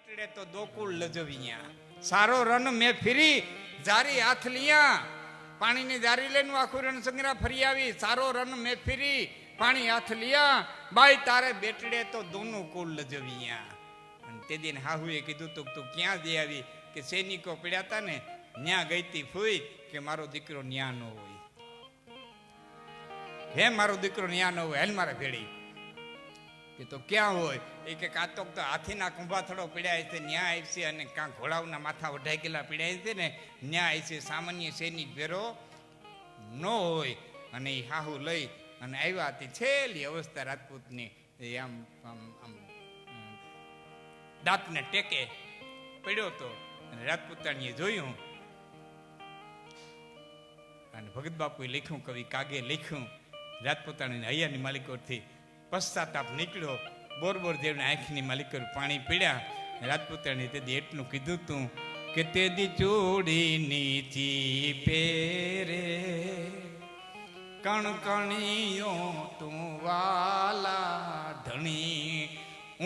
બેટડે તો દોકુળ લજવિયા સારો રન મેં ફરી જારી હાથ લિયા પાણીની જારી લઈને આખું રણ સંગ્રહ ફરી આવી સારો રન મેં ફરી પાણી હાથ લિયા બાઈ તારે બેટડે તો દોનું કુળ લજવિયા. અને તે દિન હાહુએ કીધું તું ક્યાં જઈ આવી કે સૈનિકો પડ્યા હતા ને ન્યા ગઈતી ફૂઈ કે મારો દીકરો ન્યા ન હોય. હે મારો દીકરો ન્યા ન હોય હાલ મારા ભેળી કે તો ક્યાં હોય એ કે કાતોક તો હાથીના કુંભાથડો પીડ્યા છે ન્યા આવી છે અને કાં ઘોડાઓના માથા વઢાઈ ગયેલા પીડ્યા છે ને ન્યા આવી છે સામાન્ય સૈનિક ભેરો ન હોય. અને એ હાહુ લઈ અને આવ્યા હતી છેલ્લી અવસ્થા રાજપૂતની આમ આમ આમ દાંતને ટેકે પડ્યો તો અને રાજપૂતાણીએ જોયું અને ભગત બાપુએ લખ્યું કવિ કાગે લખ્યું રાજપૂતાણીને હૈયાની માલિકોથી પશ્ચાતાપ નીકળ્યો બોરબોર દેવની આંખની માલિકો પાણી પીડ્યા. રાજપૂતાણી તેથી એટલું કીધું તું કે તેદી ચોડી નીચી પેરે કણકણીઓ તું વાલા ધણી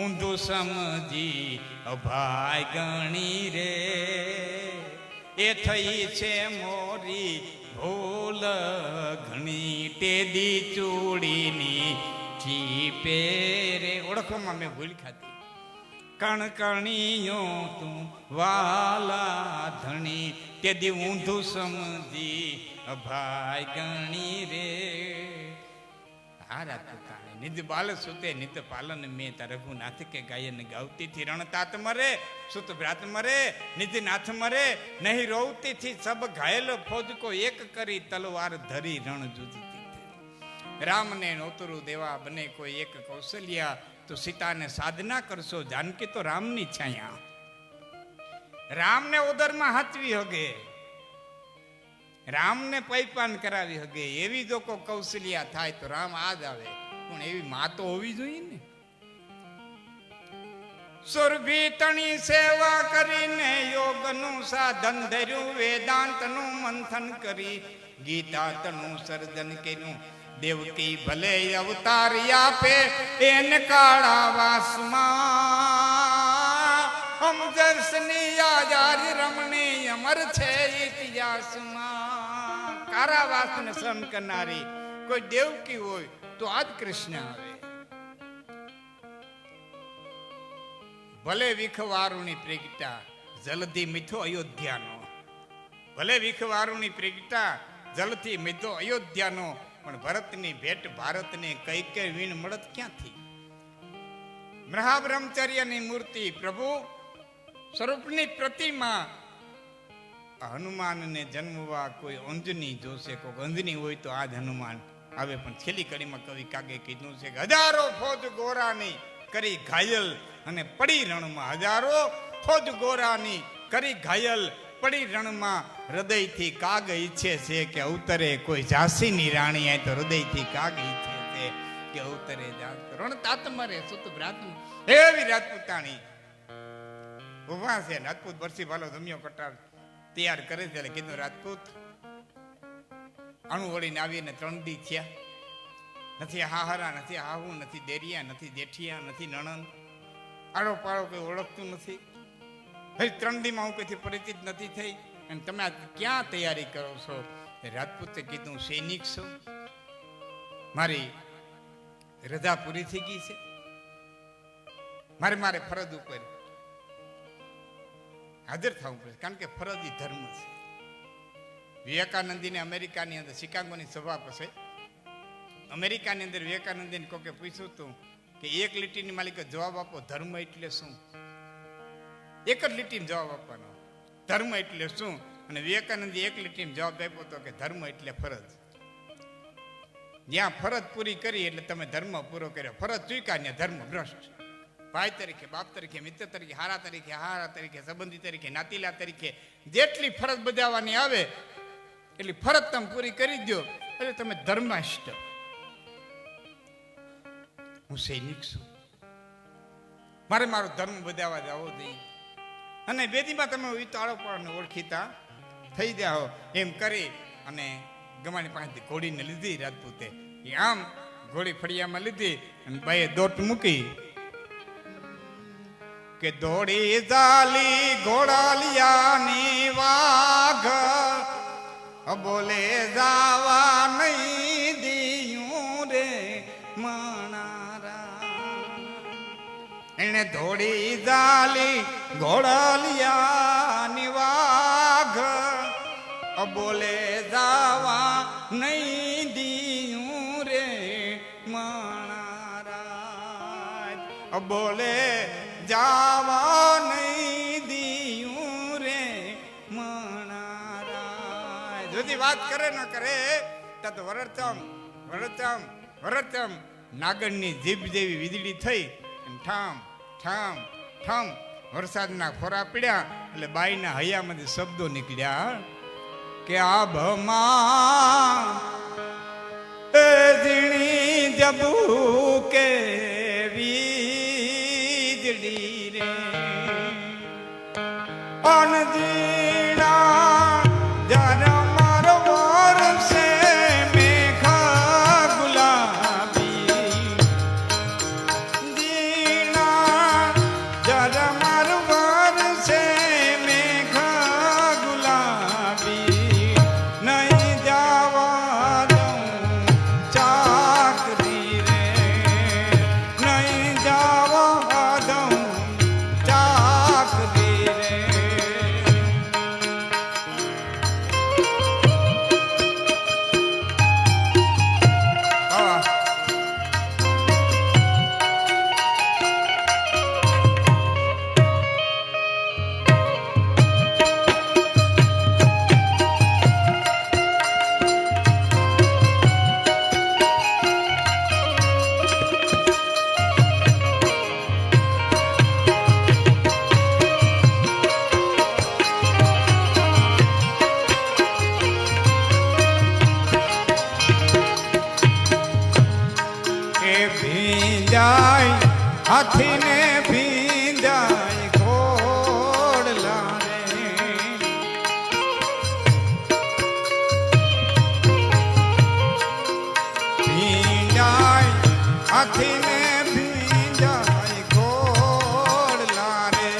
ઊંધું સમજી અભાય ગણી રે એ થઈ છે મોરી ભૂલ ઘણી તેદી ચોડીની પેરે ઓળખવામાં મેં ભૂલ ખાતી કણકણીઓ તું વાલા ધણી તેદી ઊંધું સમજી અભાય ગણી રે. નિજ બાલ સુતે નિત પાલન મેં તા રઘુનાથ કે ગાયન ગાવતી થી રણતાત મરે સુત ભ્રાત મરે નિજ નાથ મરે નહીં રોવતી થી સબ ઘાયલ ફોજ કો એક કરી તલવાર ધરી રણ જુજતી. રામને નોતરું દેવા બને કોઈ એક કૌશલ્યા તો સીતાને સાધના કરશો જાનકી તો રામની છાયા. રામને ઉદરમાં હાચવી હગે રામને પૈપાન કરાવી હગે એવી જો કોઈ કૌશલ્યા થાય તો રામ આજ આવે પણ એવી માં તો હોવી જોઈએ ને. સુરભી તણી સેવા કરીને યોગનું સાધન ધર્યું વેદાંતનું મંથન કરી ગીતા તનું સર્જન કર્યું દેવકી ભલે અવતાર આપે એને કાળા વાસમાં હમ દર્શની આજારી રમણી અમર છે ઇતિહાસમાં. કારાવાસ ને સહન કરનારી કોઈ દેવકી હોય તો આજ કૃષ્ણ આવે. ભલે વિખવારુની પ્રગટા જલથી મીઠો અયોધ્યાનો ભલે વિખવારુની પ્રગટા જલથી મીઠો અયોધ્યાનો પણ ભરતની ભેટ ભારતને કઈ કઈ વીણ મળત ક્યાંથી. મહાબ્રહ્મચર્યની મૂર્તિ પ્રભુ સ્વરૂપની પ્રતિમા હનુમાનને જન્મવા કોઈ અંજની જોશે કોઈ અંજની હોય તો આજ હનુમાન આવે. પણ છેલ્લી કડીમાં કવિ કાગે કીધું છે કે હજારો ફોજ ગોરાની કરી ઘાયલ અને પડી રણમાં હજારો ફોજ ગોરાની કરી ઘાયલ પડી રણમાં હૃદયથી કાગ ઈચ્છે છે કે અવતરે કોઈ ઝાંસીની રાણી આય તો હૃદયથી કાગ ઈચ્છે છે કે અવતરે રણ તાત મરે સુત ભ્રાત એવી રાજપૂતાણી ઉભા છે. રાજપૂત બરસી ભાલો ધમ્યો કટાર તૈયાર કરે છે એટલે કીધું રાજપૂત અણુ વળીને આવીને 3 દી થયા નથી હાહરા નથી હાહુ નથી દેરિયા નથી જેઠિયા નથી નણંદ આડો પાડો કોઈ ઓળખતું નથી. હજી 3 દીમાં હું કઈથી પરિચિત નથી થઈ અને તમે આ ક્યાં તૈયારી કરો છો. રાજપૂતે કીધું સૈનિક છું મારી રજા પૂરી થઈ ગઈ છે મારે ફરજ ઉપર હાજર થવું પડે કારણ કે ફરજ એ ધર્મ છે. વિવેકાનંદીને અમેરિકાની અંદર શિકાગોની સભા પછી અમેરિકાની અંદર વિવેકાનંદીને કોકે પૂછ્યું હતું કે એક લીટીની માલિક જવાબ આપો ધર્મ એટલે શું. એક જ લીટીમાં જવાબ આપવાનો ધર્મ એટલે શું. અને વિવેકાનંદે એક લીટીમાં જવાબ આપ્યો હતો કે ધર્મ એટલે ફરજ. જ્યાં ફરજ પૂરી કરી એટલે તમે ધર્મ પૂરો કર્યો. ફરજ ચૂક્યા ને ધર્મ ભ્રષ્ટ. ભાઈ તરીકે બાપ તરીકે મિત્ર તરીકે હારા તરીકે સંબંધી તરીકે નાતીલા તરીકે જેટલી ફરજ બજાવવાની આવે એટલી ફરજ તમે પૂરી કરી દો એટલે તમે ધર્માષ્ટ. હું સૈનિક છું મારો ધર્મ બજાવવા જવો જોઈએ અને બેદીમાં તમે વિતાળો પણ ઓળખીતા થઈ જાઓ એમ કરી અને ગમાણી પાસેથી ઘોડીને લીધી રાજપૂતે. આમ ઘોડી ફળિયામાં લીધી અને ભાઈએ દોટ મૂકી કે દોડી જાલી ઘોડાલિયાની વાઘ બોલે જાવા નહીં દિયું રે મણારા. એને દોડી જાલી ઘોડાલિયાની વાઘ બોલે જાવા નહીં દિયું રે મણારા. બોલે જાવા નહીં દિયું રે મણારા. যদি વાત કરે ન કરે તત વરતમ વરતમ વરતમ નાગણની જીભ જેવી વીજળી થઈ ઠામ ઠામ ઠામ વરસાદના ખોરા પીડ્યા એટલે બાઈના હૈયામાંથી શબ્દો નીકળ્યા કે આભમાં એ ઝીણી જબુ કે વીજળી રે અનજીણા જરા મારો વરસે મેઘા ગુલાબી જીણા જરા મારો વરસે મેઘા ગુલાબી નહીં જાવા દઉં ચાકરી રે નહીં જાવા દઉં ચાકરી રે. ભીંજાય હાથીને ભીંજાય ઘોડલા રે ભીંજાય હાથીને ભીંજાય ઘોડલા રે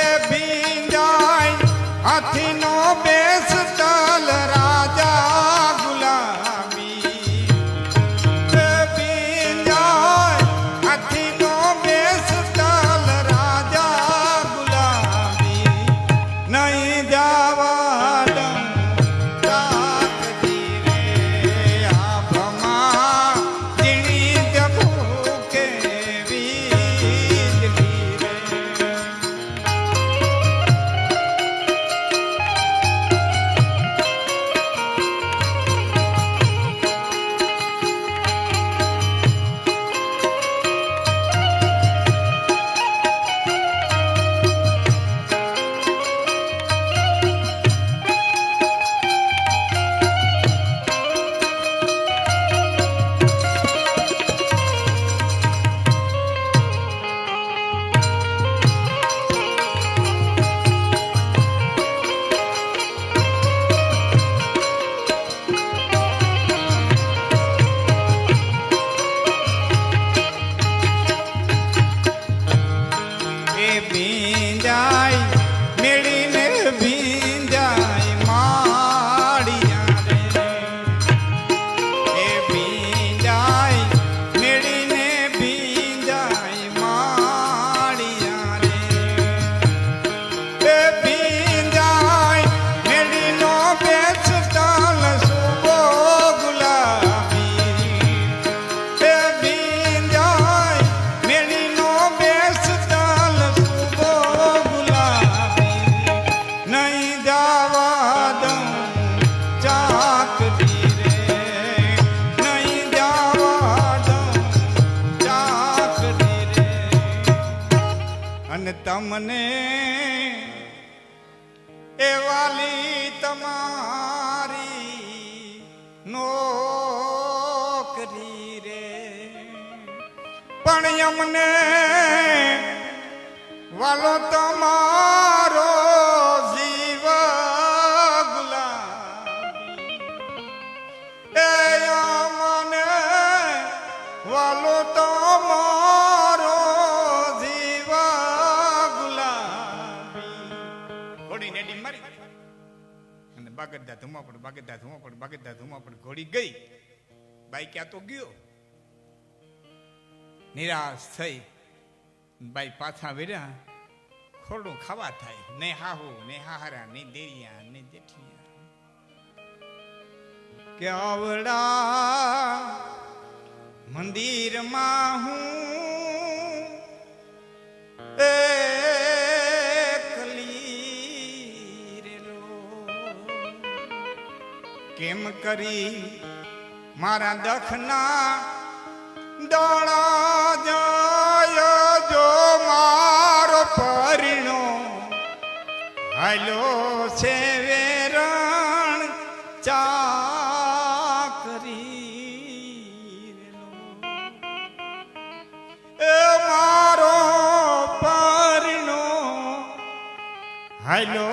એ ભીંજાય હાથીનો બેસ તલ રાજા ગુલાબી તમને એ વાલી તમારી નોકરી રે પણ અમને વાલો તમારો જીવ ગુલાબી એ અમને વાલો તમારો જીવ ફરી ગઈ અને બાગડતા ધુમાપડ બાગડતા ધુમાપડ બાગડતા ધુમાપડ ઘોડી ગઈ. બાઈ ક્યાં તો ગયો. નિરાશ થઈ બાઈ પાછા વેર્યા. ખોરડું ખાવા થાય, ને હાહુ ને હાહારા ને દેરિયા ને જેઠિયા. કે આવડા મંદિરમાં હું એકલી રેલો, કેમ કરી મારા દખના દાણા જાય જો મારો પરિણો હાલો છે વેરણ ચાકરી એ મારો પરિણો હાલો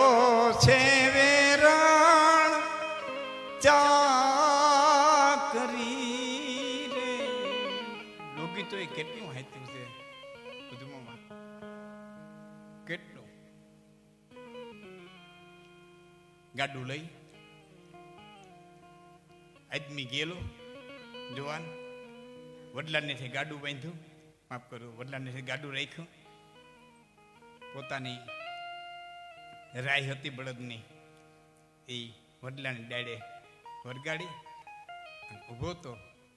છે વેરણ ચાકરી રે. લોગી તો એ કેટલું હાથ્યું છે ઉજમોમાં, કેટલું. ગાડું લઈ આદમી ગયેલો જવાન, વડલાને ગાડું બાંધ્યું, માફ કરું, વડલાને ગાડું રાખ્યું. પોતાની રાય હતી બળદની, એ વડલાની ડાળે વરગાડી ઉભો તો.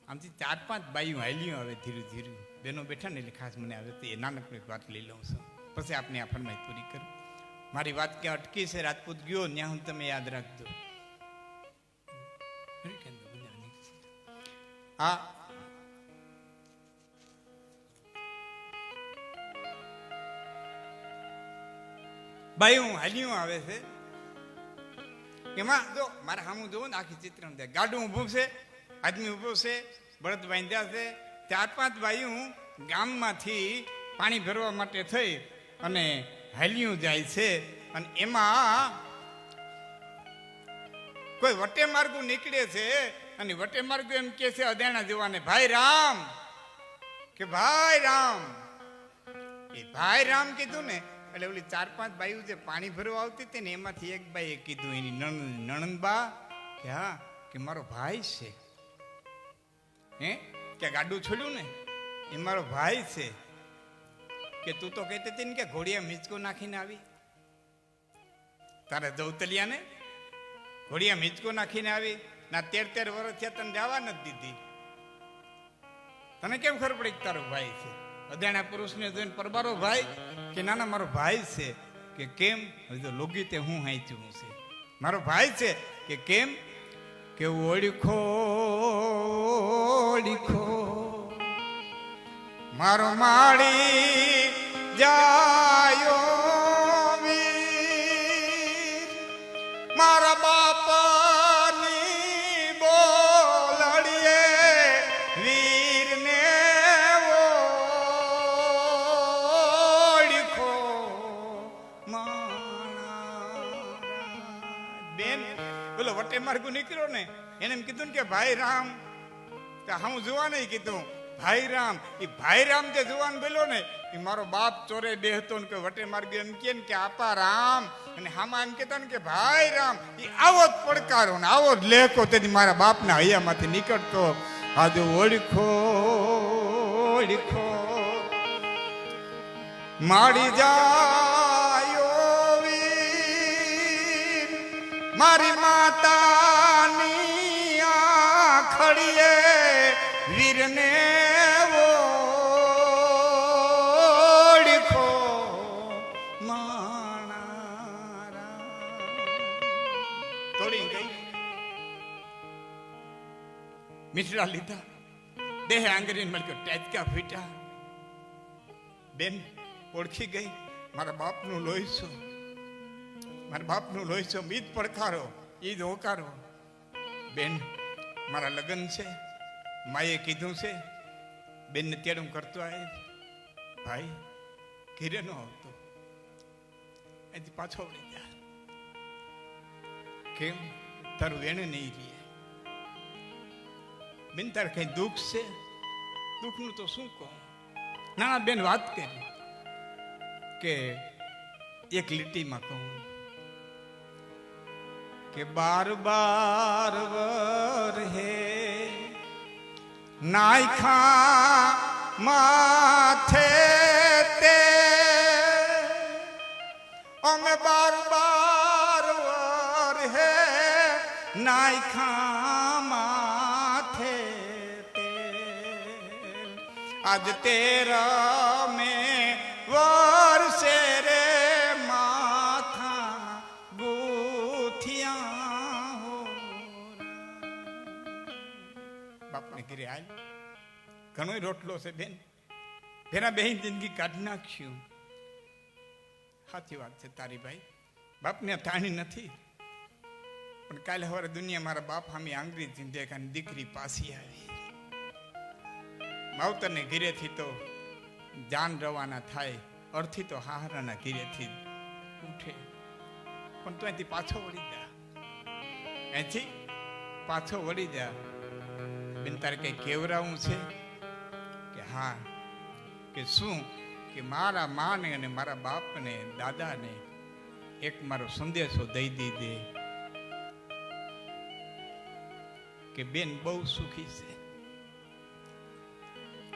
આમથી 4-5 બાઈઓ હાલ્યું. આવે ધીરું ધીરું બેનો બેઠા ને એટલે ખાસ મને આવે તો એ નાનકડી વાત લઈ લઉં છું, પછી આપને આ ફરમાઈશ પૂરી કરું. મારી વાત ક્યાં અટકી છે, રાજપૂત ગયો ત્યાં હું તમે યાદ રાખજો. આ બાયું હાલ્યું આવે છે એમાં જો મારે સામું જોવું ને આખી ચિત્ર ગાડું ઊભું છે, આદમી ઊભું છે, બળદ બાંધ્યા છે. 4-5 બાયું ગામમાંથી પાણી ભરવા માટે થઈ અને હાલ્યું જાય છે. અને એમાં કોઈ વટે માર્ગું નીકળે છે અને વટે માર્ગું એમ કે છે અદાણા જવાને, ભાઈ રામ, કે ભાઈ રામ. એ ભાઈ રામ કીધું ને એટલે ઓલી 4-5 બાયું જે પાણી ભરવા આવતી હતી ને એમાંથી એક બાઈએ કીધું, એની નણંદબા, કે હા, કે મારો ભાઈ છે. હે કે ગાડું છોડ્યું ને એ મારો ભાઈ છે. કે તું તો કહેતી હતી ને કે ઘોડિયા મીચકો નાખીને આવી, તારે જવતલિયા ને ઘોડિયા મીચકો નાખીને આવી ના 13 વર્ષ થયા તને જવા નથી દીધી. તને કેમ ખબર પડી કે તારો ભાઈ છે? અજાણ્યા પુરુષને જોઈને પરબારો ભાઈ, કે નાના મારો ભાઈ છે. કે કેમ? હજી તો લોગી તે હું હાંચ્યું છે, મારો ભાઈ છે. કે કેમ? કે ઓળખો ઓળખો મારો માળી જાયો વીર, મારા બાપની બોલડીએ વીરને ઓળખો માણા. બેન બોલો વટે માર્ગું નીકળ્યો ને એને એમ કીધું ને કે ભાઈ રામ, હું જોવા નહીં કીધું ભાઈ રામ. એ ભાઈ રામ જે જુવાન બોલ્યો ને એ મારો બાપ ચોરે બેહતો ને કે વટે માર્ગે એમ કે આપા રામ, અને હામાં એમ કેતા ને કે ભાઈ રામ. એ આવો જ પડકારો ને આવો જ લેખો તેથી મારા બાપના હૈયામાંથી નીકળતો. આજુ ઓળખો ઓળખો માડી જાયો વીર, મારી માતાની આખડીએ વીરને ઓળખો માણા. તોડી ગઈ, મીઠડા લીધા, દેહ આંગરીને મળ્યો, ટેચકા ફીટા. બેન ઓળખી ગઈ, મારા બાપનું લોહી છો, મારા બાપનું લોહી છો. ઈદ પડકારો, ઈદ હોકારો. બેન મારા લગ્ન છે, માએ કીધું છે. બેનને તેડું કરતો આવે, ભાઈ ઘીરે નો આવતો, એથી પાછો વળી જા. કેમ? તારું એને નહીં રહે. બેન તારે કઈ દુઃખ છે? દુઃખનું તો શું કહું. ના બેન વાત કરી કે એક લીટીમાં કહું કે બાર બાર વર હે નાયખા માથે તે અમે બાર બાર વર હે નાયખા માથે તે આજ તેરા મેં વર્ષે રે માથા ગુથિયા હો બાપને ઘરે આય ઘણો રોટલો છે બેન તેના બેન જિંદગી કાઢી નાખ્યું સાચી વાત છે તારી ભાઈ બાપને તાણી નથી પણ કાલે સવારે દુનિયા મારા બાપ સામે આંગળી દેખાની દીકરી પાછી આવી માવતરને ઘીરેથી તો જાન રવાના થાય અર્થી તો હાહરાના ઘીરેથી ઉઠે પણ તું અહીંથી પાછો વળી જા અહીંથી પાછો વળી જા બેન તારે કઈ કેવરાવું છે કે હા કે શું કે મારા માને અને મારા બાપને દાદાને એક મારો સંદેશો દઈ દીધે કે બેન બહુ સુખી છે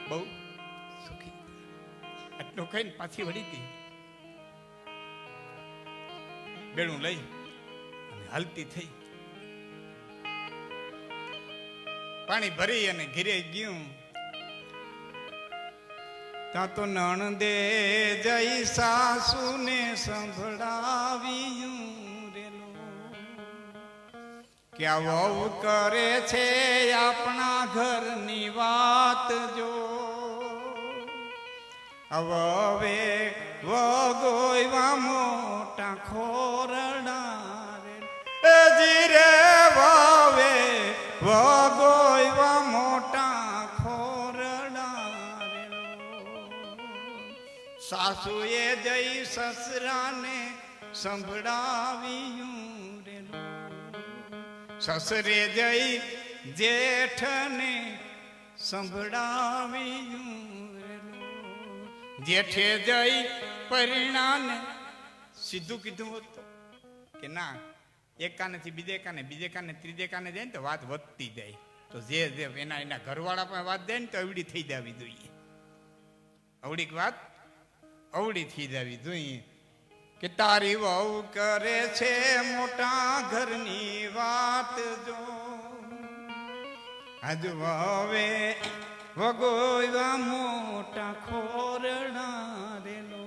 બહુ સુખી આટલું કહીને પાછી વળી ગઈ બેડું લઈ અને હાલતી થઈ પાણી ભરી અને ઘીરે ગયું ત્યાં તો નણદે જઈ સાસુને સંભળાવ્યું રેલો કે આ વહુ કરે છે આપણા ઘરની વાત જો હવે વગોયવા મોટા ખોરડા રે જીરે વવે વગોયવા મોટા ખોરડા રે સાસુએ જઈ સસરાને સંભળાવ્યું રે સસરે જઈ જેઠને સંભળાવ્યું જેઠે જઈ પરિણાને સીધું કીધું હતું કે ના એક કાનેથી બીજે કાને બીજે કાને ત્રીજે કાને જાય ને તો વાત વધતી જાય તો જે એના ઘરવાળા પણ વાત જાય ને તો અવડી થઈ જવી જોઈએ અવડીક વાત અવડી થઈ જવી જોઈએ કે તારી વહુ કરે છે મોટા ઘરની વાત જો આજ હવે વગોયવા મોટા ખોરડા રેલો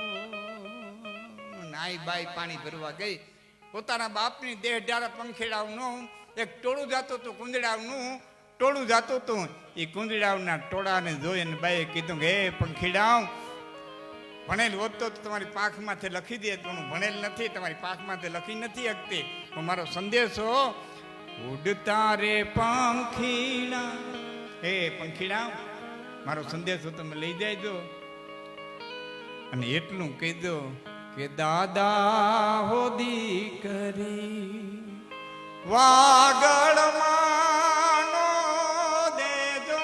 નાઈ બાઈ પાણી ભરવા ગઈ પોતાના બાપની દેહ ડારા પંખેડાવનું એક ટોળું જાતું હતું કુંદડાવનું ટોળું જાતું હતું એ કુંદડાવના ટોળાને જોઈને બાઈએ કીધું કે હે પંખીડાવ ભણેલ હોત તો તમારી પાંખ માથે લખી દે પણ ભણેલ નથી તમારી પાંખ માથે લખી નથી શકતી તો મારો સંદેશો ઉડતા રે પંખીડા હે પંખીડાવ મારો સંદેશો તમે લઈ જાયજો અને એટલું કહી દો કે દાદા હો દીકરી વાગળ માનો દેજો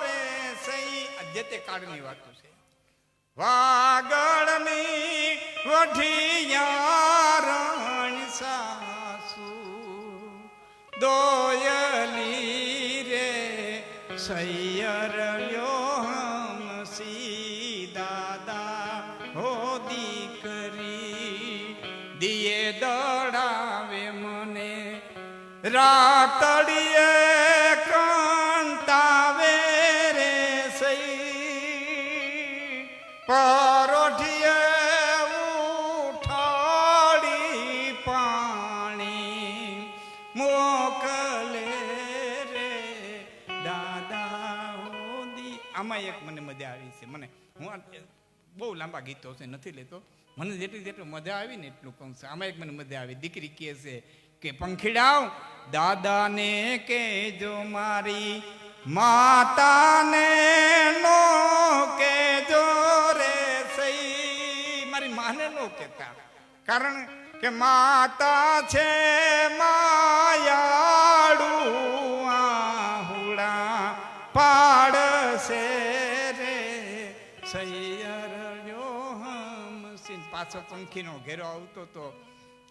રે સઈ જે તે કાળની વાતો છે વાગળની વઢિયારણ સાસુ દોયલી રે સૈયરલ્યો હમસી દાદા હો દીકરી દિયે દડાવે મને રાતડીએ કંતાવે રે સઈ પરોઠીએ ઉઠાડી પાણી મોકલે રે દાદા હોદી આમાં એક મને મજા આવી છે મને હું બહુ લાંબા ગીતો છે નથી લેતો મને જેટલી મજા આવી ને એટલું કહું છું આમાં એક મને મજા આવી દીકરી કહે છે કે પંખીડાવ દાદાને કેજો મારી માતાને નો કેજો રે સઈ મારી માને નો કહેતા કારણ કે માતા છે માયાળુ આહુડા પાડશે રે સૈયરયો હમસીન પાછો પંખીનો ઘેરો આવતો તો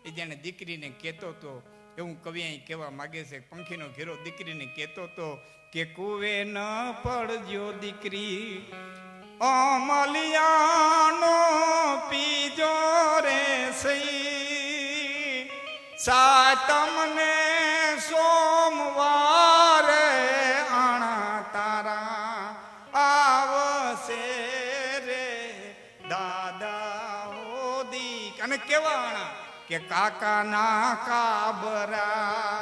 એ જાણે દીકરીને કહેતો તો એવું કવિ અહીં કહેવા માગે છે. પંખીનો ઘેરો દીકરીને કહેતો તો કે કુવે ન પડજો દીકરી અમલિયાનો પીજો રે સઈ સાતમને સોમવારે આણા તારા આવશે રે દાદા હોદી. અને કેવા આણા કે કાકાના કાબરા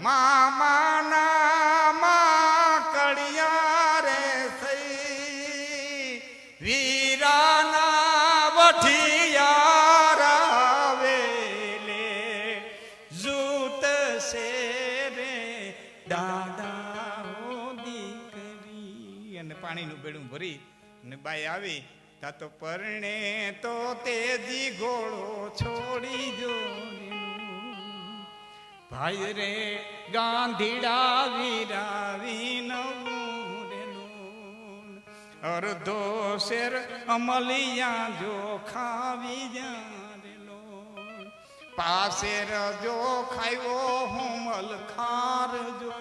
મામાના માકડિયા રે થઈ વીરાના વઠિયારા વેલે જૂત સે રે દાદા દીકરી. અને પાણીનું બેડું ભરી અને બાઈ આવી તા તો પરણે તો તેજી ઘોડો છોડી જો ભાઈ રે ગાંધીડા વીરાવી નવું અર્ધો શેર અમલિયા જો ખાવી જારેલો પાસે રજો ખાયો હુમલ ખાર જો.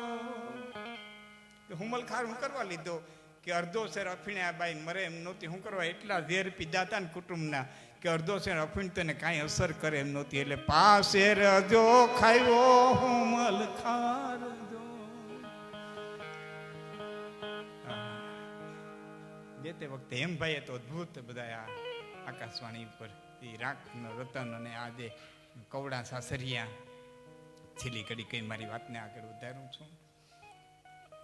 હુમલ ખાર હું કરવા લીધો કે અડધો શેર અફીણે આ બાઈ મરે એમ નહોતી. શું કરવા એટલા ઝેર પીધા હતા ને કુટુંબના કે અડધો શેર અફીણ તને કાંઈ અસર કરે એમ નહોતી. એટલે પાસે રજો ખાયો હુમલ ખારજો. જે તે વખતે એમ ભાઈએ તો અદભુત બધા આ આકાશવાણી ઉપર રાખનો રતન અને આ જે કવડા સાસરિયા છેલ્લી કડી કઈ મારી વાતને આગળ વધારું છું.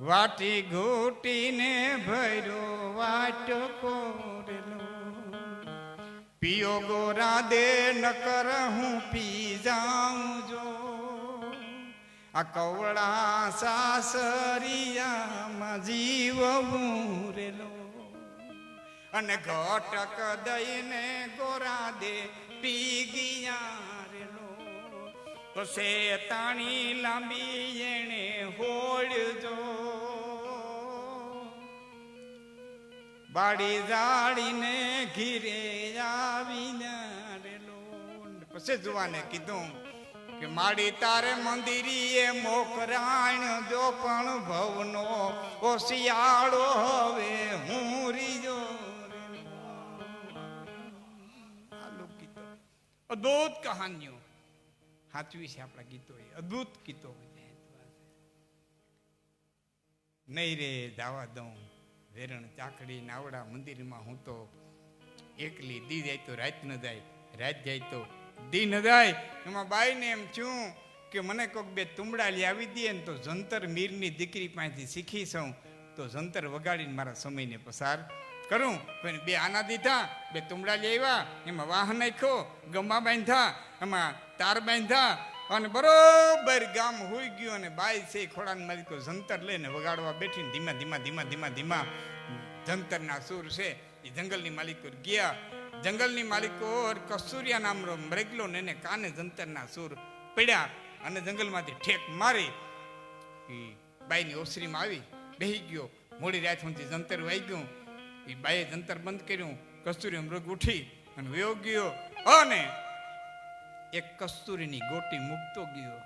વાટી ઘૂટીને ભર્યો વાટકો રેલો પિયો ગોરા દે નકર હું પી જાઉં જો. આ કવડા સાસરિયામાં જીવવું રેલો અને ઘટક દઈને ગોરા દે પી ગયા રેલો. તો શેતાણી લાંબી એને હોળજો બાડી જાડીને ઘીરે આવી રેલો. પછી જુવાને કીધું કે માડી તારે મંદિરીએ મોકરાણ જો પણ ભવનો ઓશિયાળો હવે હું રીજો. અદ્ભુત કહાનીઓ સાચવી છે આપણા ગીતો. અદ્ભુત ગીતો નહીં રે દાવા દઉં વેરણ ચાકડી નાવડા મંદિરમાં હું તો એકલી દી જાય તો રાત ન જાય રાત જાય તો દી ન જાય. એમાં બાઈને એમ છું કે મને કોઈક બે તુંબડા લઈ આવી દે ને તો જંતર મીરની દીકરી પાસેથી શીખી છું તો જંતર વગાડીને મારા સમયને પસાર કરું. બે આના દીધા બે તુંબડા લઈ આવ્યા એમાં વાહ નાખ્યો ગમા બાંધા એમાં તાર બાંધા અને બરોબર ગામ હોઈ ગયું અને બાઈ છે ખોડાને મારી કોઈ જંતર લઈને વગાડવા બેઠીને ધીમા ધીમા ધીમા ધીમા ધીમા જંતરના સૂર છે એ જંગલની માલિકો ગયા. જંગલની માલિકો કસ્તુરિયા નામનો મરેગલો ને એને કાને જંતરના સૂર પડ્યા અને જંગલમાંથી ઠેક મારી એ બાઈની ઓસરીમાં આવી બેહી ગયો. મોડી રાત સુધી જંતર વાઈ ગયું. એ બાઈએ જંતર બંધ કર્યું. કસ્તુરી મૃગ ઉઠી અને વયો ગયો અને એક કસ્તુરીની ગોટી મૂકતો ગયો.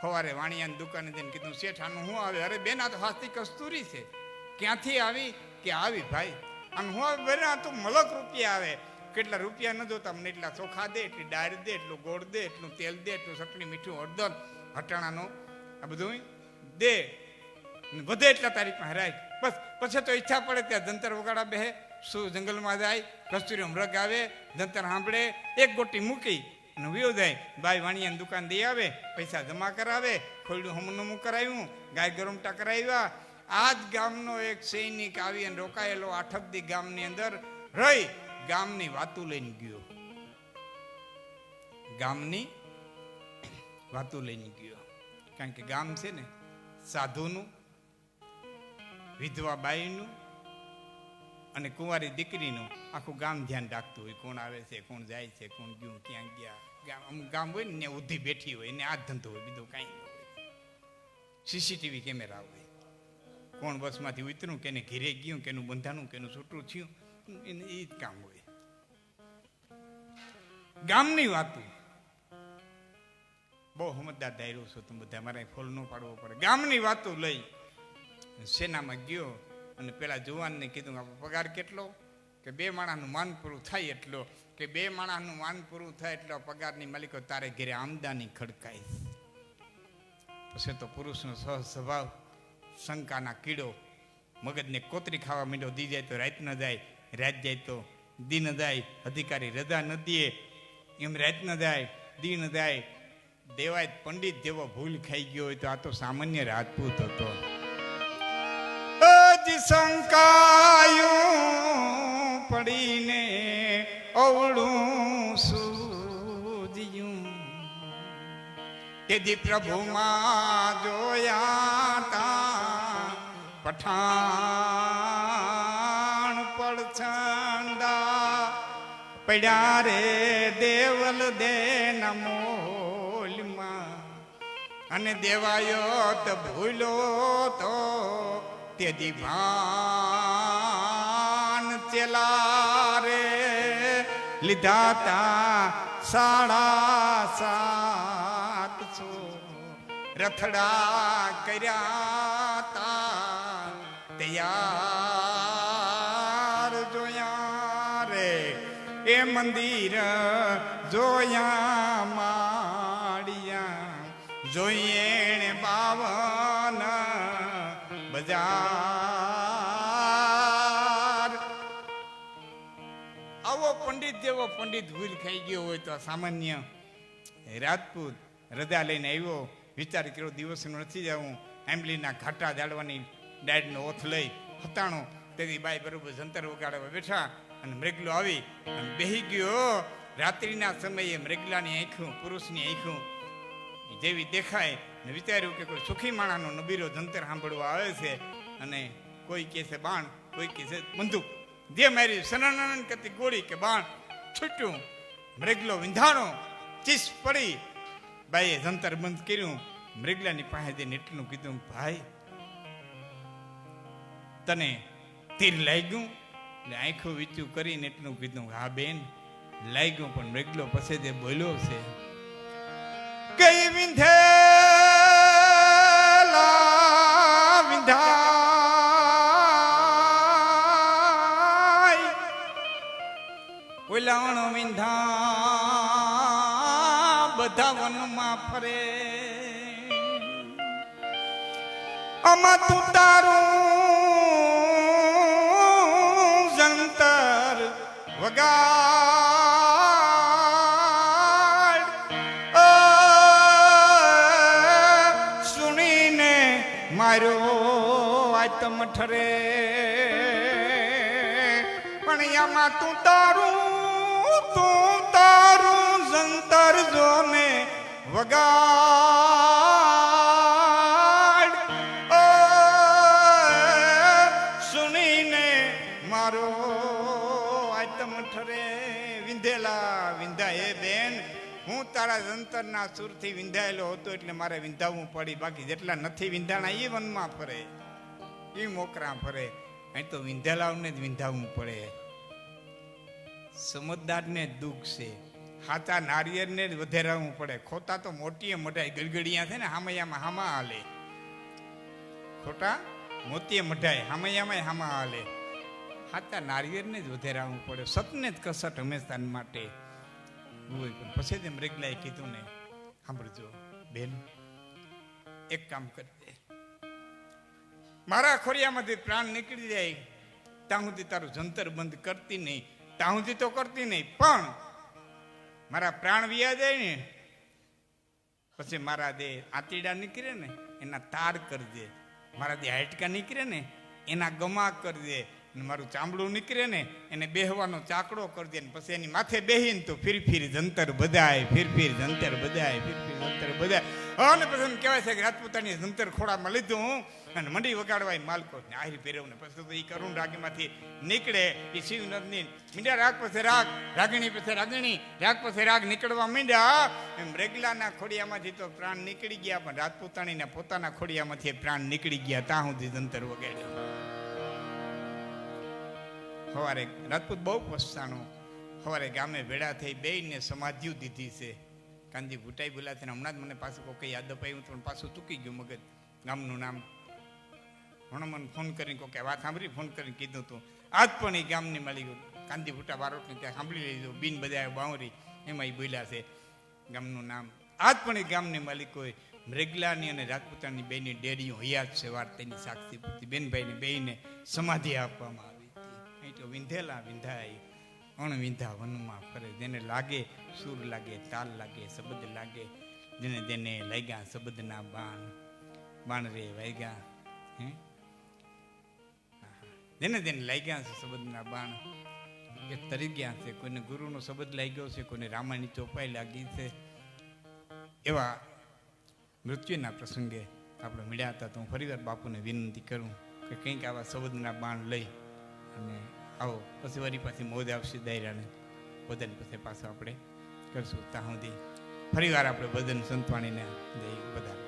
સવારે વાણિયાની દુકાને જઈને કીધું શેઠ આનું શું આવે? અરે બેન આ તો હાસ્તી કસ્તુરી છે. ક્યાંથી આવી? કે આવી ભાઈ અને હું બેના તું મલક રૂપિયા આવે. કેટલા રૂપિયા ન જોતા મને એટલા ચોખા દે એટલી ડાળ દે એટલું ગોળ દે એટલું તેલ દે એટલું ચટણી મીઠું હળદર હટાણાનો આ બધું દે વધે એટલા તારીખમાં હરાય. બસ પછી તો ઈચ્છા પડે ત્યાં જંતર વગાડા બેહે શું જંગલમાં જાય કસ્તુરી મૃગ આવે જંતર સાંભળે એક ગોટી મૂકી અને વયો જાય. બાઈ વાણિયાની દુકાન દઈ આવે પૈસા જમા કરાવે ખોયડું હમનમું કરાવ્યું ગાય ગરમટા કરાવ્યા. આ જ ગામનો એક સૈનિક આવી અને રોકાયેલો આઠકદી ગામની અંદર રહી ગામની વાતું લઈને ગયો. ગામની વાતું લઈને ગયો કારણ કે ગામ છે ને સાધુનું વિધવા બાઈનું અને કુંવારી દીકરીનું આખું ગામ ધ્યાન રાખતું હોય. કોણ આવે છે કોણ જાય છે કોણ ગયું ક્યાં ગયા. અમુક ગામ હોય ને ઉધી બેઠી હોય એને આ ધંધો હોય બીજું કાંઈ ન હોય. સીસીટીવી કેમેરા હોય. કોણ બસમાંથી ઉતર્યું કેને ઘીરે ગયું કેનું બંધાણું કેનું છૂટું થયું એને એ જ કામ હોય. ગામની વાતું બહુ સમજદાર ડાયરો છો તમે બધા, મારે ફોલ ન પાડવો પડે. ગામની વાતો લઈ સેનામાં ગયો અને પેલા જુવાનને કીધું આપણે પગાર કેટલો? કે 2 માણસનું માન પૂરું થાય એટલો. કે 2 માણસનું માન પૂરું થાય એટલો પગારની માલિકો તારે ઘેરે આમદાની ખડકાય. પછી તો પુરુષનો સહ સ્વભાવ શંકાના કીડો, મગજને કોતરી ખાવા માંડ્યો. દી જાય તો રાત ન જાય, રાત જાય તો દી ન જાય. અધિકારી રજા ન દે એમ રાત ન જાય, દી ન જાય. દેવાય પંડિત જેવો ભૂલ ખાઈ ગયો હોય તો આ તો સામાન્ય રાજપૂત હતો. શંકાયું પડીને અવળું સૂજ્યું. તેથી પ્રભુમાં જોયા તા પઠાણ પડછંદા પડ્યા રે દેવલ દે નમોલમાં. અને દેવાયો તો ભૂલો તો તેથી ભાન ચેલા રે લીધા તા 750 રથડા કર્યા તા તૈયાર. જોયા રે એ મંદિર જોયા માળિયા, જોઈએ 52 બજાર. આવો પંડિત જેવો પંડિત ભૂલ ખાઈ ગયો હોય તો સામાન્ય રાજપૂત રજા લઈને આવ્યો. વિચાર કર્યો દિવસ નથી જવું. આંબલીના ઘાટા જાળવાની ડાયડનો ઓથ લઈ હતાણો. તેથી બાઈ બરોબર જંતર વગાડવા બેઠા અને મૃગલો આવી અને બેહી ગયો. રાત્રિના સમયે મૃગલાની આંખું, પુરુષની આંખું જેવી દેખાય ને વિચાર્યું કે કોઈ સુખી માણાનો નબીરો જંતર સાંભળવા આવે છે. અને કોઈ કહે છે બાણ, કોઈ કહે છે બંદૂક. જે મારી સનનન કરતી ગોળી કે બાણ છૂટ્યું. મૃગલો વિંધાણો, ચીસ પડી. બાઈએ જંતર બંધ કર્યું. મૃગલાની પાસે જઈને એટલું કીધું, ભાઈ તને તીર લાગ્યું? એટલે આંખું વીચું કરીને એટલું કીધું, હા બેન લાગ્યું. પણ મૃગલો પછી જે બોલ્યો છે, કઈ વિંધેલા વિંધાય ઓલાણો વિંધા બધા વનમાં ફરે. આમાં તું તારું જંતર વગાડ. સુણીને માર્યો આતમ ઠરે. પણ આમાં તું તારું જંતર જોને વગાડ. સુણીને મારો આતમ ઠરે. વિંધેલા વિંધાય બેન, હું તારા જંતરના સુરથી વિંધાયેલો હતો એટલે મારે વિંધાવવું પડી. બાકી જેટલા નથી વિંધાણા એ વનમાં ફરે, એ મોકરા ફરે. અહીં તો વિંધેલાઓને જ વિંધાવવું પડે. સમજદારને દુઃખ છે, હાચા નારિયેળને જ વધેરાવવું પડે. ખોટા તો મોટીએ મઢાય ગળગડિયા છે ને હામૈયામાં હામા હાલે. ખોટા મોતીએ મઢાય હામૈયામાં હામા હાલે. હાચા નારિયેળને જ વધેરાવવું પડે. સતને જ કસટ હંમેશા માટે હોય. પણ પછી જ મૃગલાએ કીધું ને, સાંભળજો બેન, એક કામ કરજે. મારા ખોરિયામાંથી પ્રાણ નીકળી જાય ત્યાં સુધી તારું જંતર બંધ કરતી નહીં. ત્યાં સુધી તો કરતી નહીં, પણ મારા પ્રાણ વિયા જાય ને પછી મારા જે આંતીડા નીકળે ને એના તાર કરજે. મારા જે હાડકા નીકળે ને એના ગમા કરજે. મારું ચામડું નીકળે ને એને બેહવાનો ચાકડો કરજે. ને પછી એની માથે બેહીને તો ફીર જંતર બધાય, ફીર જંતર બધાય, ફીર જંતર બધાય. અને પછી એમ કહેવાય છે કે રાજપૂતાની જંતર ખોડામાં લીધું અને મંડી વગાડવા માલકો આહરી પહેરવને પછી તો એ કરુણ રાગીમાંથી નીકળે. એ શિવનદની મીંડા રાગ પછી રાગ, રાગીણી પછી રાગીણી, રાગ પછી રાગ નીકળવા માંડ્યા. એમ રેગલાના ખોડિયામાંથી તો પ્રાણ નીકળી ગયા, પણ રાજપૂતાણીના પોતાના ખોડિયામાંથી પ્રાણ નીકળી ગયા. ત્યાં સુધી જંતર વગાડ્યો. સવારે રાજપૂત બહુ પસ્તાણો. સવારે ગામે ભેળા થઈ બેયને સમાધિઓ દીધી છે કાંદી ભૂટાઈ બોલ્યા છે ને હમણાં જ મને પાછું કોઈ યાદ અપાયું પણ પાછું ચૂકી ગયું મગજ ગામનું નામ. હમણાં મને ફોન કરીને કોઈ વાત સાંભળી ફોન કરીને કીધું હતું. આજ પણ એ ગામની માલિક કાંદી ભૂટા બારોટને ત્યાં સાંભળી લીધું બીન બધા બાવરી એમાં એ બોલ્યા છે ગામનું નામ. આજ પણ એ ગામની માલિકોએ મૃગલાની અને રાજપૂતાની બેની ડેરીઓ હયાત છે વાર્તાની સાક્ષી પૂરતી બેનભાઈની બેને સમાધિ આપવામાં આવી હતી. અહીં તો વિંધેલા વિંધાય અણવિંધા વનમાં ફરે. જેને લાગે સૂર લાગે તાલ લાગે શબ્દ લાગે જેને જેને લાગ્યા શબ્દના બાણ રે વાગ્યા હે જેને જેને લાગ્યા છે શબ્દના બાણ એ તરી ગયા છે. કોઈને ગુરુનો શબ્દ લાગ્યો છે, કોઈને રામાયણની ચોપાઈ લાગી છે. એવા મૃત્યુના પ્રસંગે આપણે મળ્યા હતા. તો હું ફરીવાર બાપુને વિનંતી કરું કે કંઈક આવા શબ્દના બાણ લઈ અને આવો. પછી વળી પાછી મોજ આવશે દાયરાને બદન પછી પાછું આપણે કરશું. ત્યાં સુધી ફરીવાર આપણે બદન સંતવાણીને જઈ બધા